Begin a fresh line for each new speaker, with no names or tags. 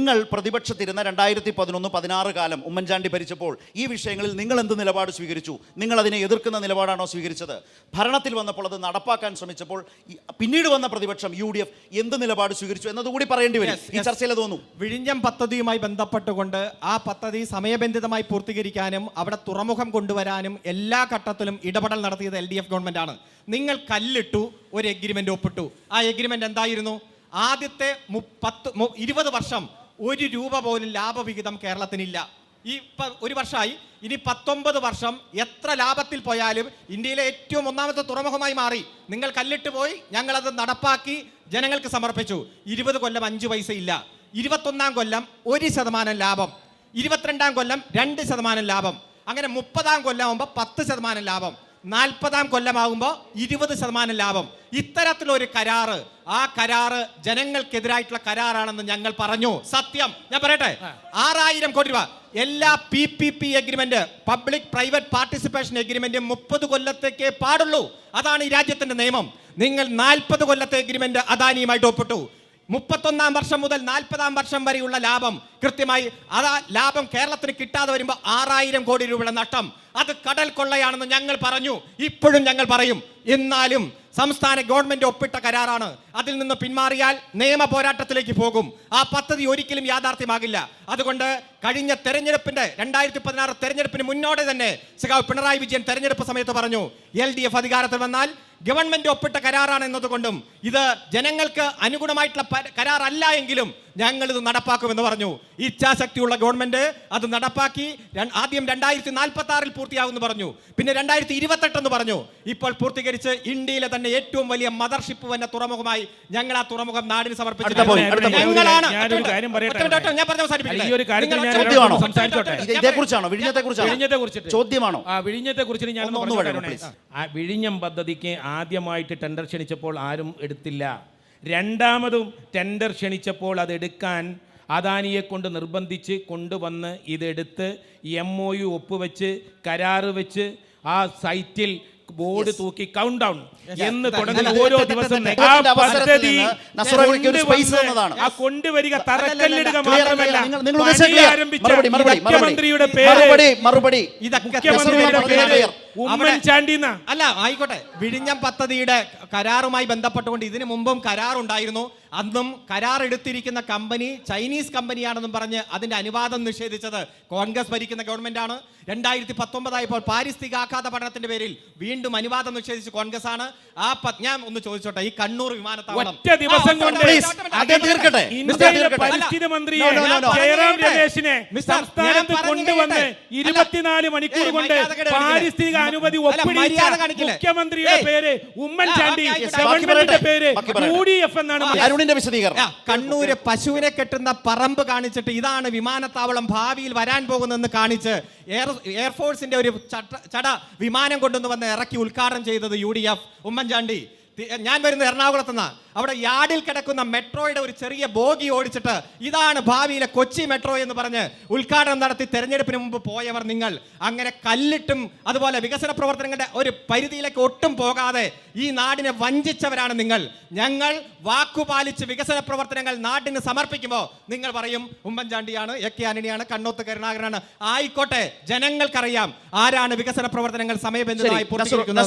നിങ്ങൾ പ്രതിപക്ഷത്തിരുന്ന 2011-16 കാലം ഉമ്മൻചാണ്ടി ഭരിച്ചപ്പോൾ ഈ വിഷയങ്ങളിൽ നിങ്ങൾ എന്ത് നിലപാട് സ്വീകരിച്ചു? നിങ്ങൾ അതിനെ എതിർക്കുന്ന നിലപാടാണോ സ്വീകരിച്ചത്? ഭരണത്തിൽ വന്നപ്പോൾ അത് നടപ്പാക്കാൻ ശ്രമിച്ചപ്പോൾ പിന്നീട് വന്ന പ്രതിപക്ഷം UDF എന്ത് നിലപാട് സ്വീകരിച്ചു എന്നതുകൂടി പറയേണ്ടി വരും ഈ ചർച്ചയിൽ തോന്നുന്നു.
വിഴിഞ്ഞം പദ്ധതിയുമായി ബന്ധപ്പെട്ടുകൊണ്ട് ആ പദ്ധതി സമയബന്ധിതമായി പൂർത്തീകരിക്കാനും അവിടെ തുറമുഖം കൊണ്ടുവരാനും എല്ലാ ഘട്ടത്തിലും ഇടപെടൽ നടത്തിയത് LDF ഗവൺമെന്റാണ്. നിങ്ങൾ കല്ലിട്ടു, ഒരു എഗ്രിമെന്റ് ഒപ്പിട്ടു. ആ എഗ്രിമെന്റ് എന്തായിരുന്നു? ആദ്യത്തെ 20 വർഷം 1 രൂപ പോലും ലാഭവിഹിതം കേരളത്തിനില്ല. ഈ ഒരു വർഷമായി, ഇനി 19 വർഷം എത്ര ലാഭത്തിൽ പോയാലും ഇന്ത്യയിലെ ഏറ്റവും ഒന്നാമത്തെ തുറമുഖമായി മാറി. നിങ്ങൾ കല്ലിട്ട് പോയി, ഞങ്ങളത് നടപ്പാക്കി ജനങ്ങൾക്ക് സമർപ്പിച്ചു. 20 കൊല്ലം 5 പൈസ ഇല്ല. 21-ാം കൊല്ലം 1% ലാഭം, 22-ാം കൊല്ലം 2% ലാഭം, അങ്ങനെ 30-ാം കൊല്ലം ആകുമ്പോൾ 10% ലാഭം, 40-ാം കൊല്ലമാകുമ്പോൾ 20% ലാഭം. ഇത്തരത്തിലൊരു കരാറ്, ആ കരാറ് ജനങ്ങൾക്കെതിരായിട്ടുള്ള കരാറാണെന്ന് ഞങ്ങൾ പറഞ്ഞു. സത്യം ഞാൻ പറയട്ടെ, 6000 കോടി രൂപ എല്ലാ PPP agreement, public private participation agreement 30 കൊല്ലത്തേക്കേ പാടുള്ളൂ. അതാണ് ഈ രാജ്യത്തിന്റെ നിയമം. നിങ്ങൾ 40 കൊല്ലത്തെ എഗ്രിമെന്റ് അദാനിയുമായിട്ട് ഒപ്പിട്ടു. 31-ാം വർഷം മുതൽ 40-ാം വർഷം വരെയുള്ള ലാഭം കൃത്യമായി, അതാ ലാഭം കേരളത്തിന് കിട്ടാതെ വരുമ്പോൾ 6000 കോടി രൂപയുടെ നഷ്ടം. അത് കടൽ കൊള്ളയാണെന്ന് ഞങ്ങൾ പറഞ്ഞു, ഇപ്പോഴും ഞങ്ങൾ പറയും. എന്നാലും സംസ്ഥാന ഗവൺമെന്റ് ഒപ്പിട്ട കരാറാണ്. അതിൽ നിന്ന് പിന്മാറിയാൽ നിയമ പോരാട്ടത്തിലേക്ക് പോകും. ആ പദ്ധതി ഒരിക്കലും യാഥാർത്ഥ്യമാകില്ല. അതുകൊണ്ട് കഴിഞ്ഞ തെരഞ്ഞെടുപ്പിന്റെ 2016 തെരഞ്ഞെടുപ്പിന് മുന്നോടെ തന്നെ സഖാവ് പിണറായി വിജയൻ തെരഞ്ഞെടുപ്പ് സമയത്ത് പറഞ്ഞു, LDF അധികാരത്തിൽ വന്നാൽ ഗവൺമെന്റ് ഒപ്പിട്ട കരാറാണ് എന്നതുകൊണ്ടും ഇത് ജനങ്ങൾക്ക് അനുഗുണമായിട്ടുള്ള കരാറല്ല എങ്കിലും ഞങ്ങൾ ഇത് നടപ്പാക്കുമെന്ന് പറഞ്ഞു. ഇച്ഛാശക്തിയുള്ള ഗവൺമെന്റ് അത് നടപ്പാക്കി. ആദ്യം 2046 പൂർത്തിയാകുമെന്ന് പറഞ്ഞു, പിന്നെ 2028 എന്ന് പറഞ്ഞു. ഇപ്പോൾ പൂർത്തീകരിച്ച് ഇന്ത്യയിലെ തന്നെ ഏറ്റവും വലിയ മദർഷിപ്പ് വന്ന തുറമുഖമായി ഞങ്ങൾ ആ തുറമുഖം നാടിന് സമർപ്പിച്ചു.
വിഴിഞ്ഞം പദ്ധതിക്ക് ആദ്യമായിട്ട് ടെൻഡർ ക്ഷണിച്ചപ്പോൾ ആരും എടുത്തില്ല. രണ്ടാമതും ടെൻഡർ ക്ഷണിച്ചപ്പോൾ അതെടുക്കാൻ അദാനിയെ കൊണ്ട് നിർബന്ധിച്ച് കൊണ്ടുവന്ന് ഇതെടുത്ത് MOU ഒപ്പുവെച്ച് കരാറ് വെച്ച് ആ സൈറ്റിൽ ബോർഡ് തൂക്കി കൗണ്ട് ഡൗൺ എന്ന് തുടങ്ങി ഓരോ ദിവസം ആ കൊണ്ടുവരിക, തറക്കല്ലിടുക മാത്രമല്ല മുഖ്യമന്ത്രിയുടെ പേര് ഉമ്മൻചാണ്ടി
അല്ല. ആയിക്കോട്ടെ, വിഴിഞ്ഞം പദ്ധതിയുടെ കരാറുമായി ബന്ധപ്പെട്ടുകൊണ്ട് ഇതിനു മുമ്പും കരാറുണ്ടായിരുന്നു. അന്നും കരാർ എടുത്തിരിക്കുന്ന കമ്പനി ചൈനീസ് കമ്പനിയാണെന്നും പറഞ്ഞ് അതിന്റെ അനുവാദം നിഷേധിച്ചത് കോൺഗ്രസ് ഭരിക്കുന്ന ഗവൺമെന്റ് ആണ്. 2019 ആയപ്പോൾ പാരിസ്ഥിതിക ആഘാത പഠനത്തിന്റെ പേരിൽ വീണ്ടും അനുവാദം നിഷേധിച്ച് കോൺഗ്രസ് ആണ്. ഞാൻ ഒന്ന് ചോദിച്ചോട്ടെ, ഈ കണ്ണൂർ വിമാനത്താവളം
ഒറ്റ ദിവസം കൊണ്ട് പരിസ്ഥിതി മന്ത്രിയെ ജയറാം രമേശിനെ സംസ്ഥാനത്ത് കൊണ്ടുവന്ന് 24 മണിക്കൂർ കൊണ്ട് പാരിസ്ഥിതിക അനുമതി ഒപ്പിടിച്ച മുഖ്യമന്ത്രിയുടെ പേര് ഉമ്മൻചാണ്ടി, ഗവൺമെന്റിന്റെ പേര് UDF എന്നാണ്.
കണ്ണൂര് പശുവിനെ കെട്ടുന്ന പറമ്പ് കാണിച്ചിട്ട് ഇതാണ് വിമാനത്താവളം ഭാവിയിൽ വരാൻ പോകുന്നതെന്ന് കാണിച്ച് എയർഫോഴ്സിന്റെ ഒരു ചട വിമാനം കൊണ്ടുവന്ന് വന്ന് ഇറക്കി ഉദ്ഘാടനം ചെയ്തത് UDF ഉമ്മൻചാണ്ടി. ഞാൻ വരുന്നത് എറണാകുളത്തുനിന്ന്. അവിടെ യാർഡിൽ കിടക്കുന്ന മെട്രോയുടെ ഒരു ചെറിയ ബോഗി ഓടിച്ചിട്ട് ഇതാണ് ഭാവിയിലെ കൊച്ചി മെട്രോ എന്ന് പറഞ്ഞ് ഉദ്ഘാടനം നടത്തി തെരഞ്ഞെടുപ്പിന് മുമ്പ് പോയവർ നിങ്ങൾ. അങ്ങനെ കല്ലിട്ടും അതുപോലെ വികസന പ്രവർത്തനങ്ങളുടെ ഒരു പരിധിയിലേക്ക് ഒട്ടും പോകാതെ ഈ നാടിനെ വഞ്ചിച്ചവരാണ് നിങ്ങൾ. ഞങ്ങൾ വാക്കുപാലിച്ച് വികസന പ്രവർത്തനങ്ങൾ നാടിന് സമർപ്പിക്കുമ്പോൾ നിങ്ങൾ പറയും ഉമ്മൻചാണ്ടിയാണ്, AK ആന്റണിയാണ്, കണ്ണോത്ത് കരുണാകരനാണ്. ആയിക്കോട്ടെ, ജനങ്ങൾക്കറിയാം ആരാണ് വികസന പ്രവർത്തനങ്ങൾ സമയബന്ധിതമായി പൂർത്തീകരിക്കുന്നത്.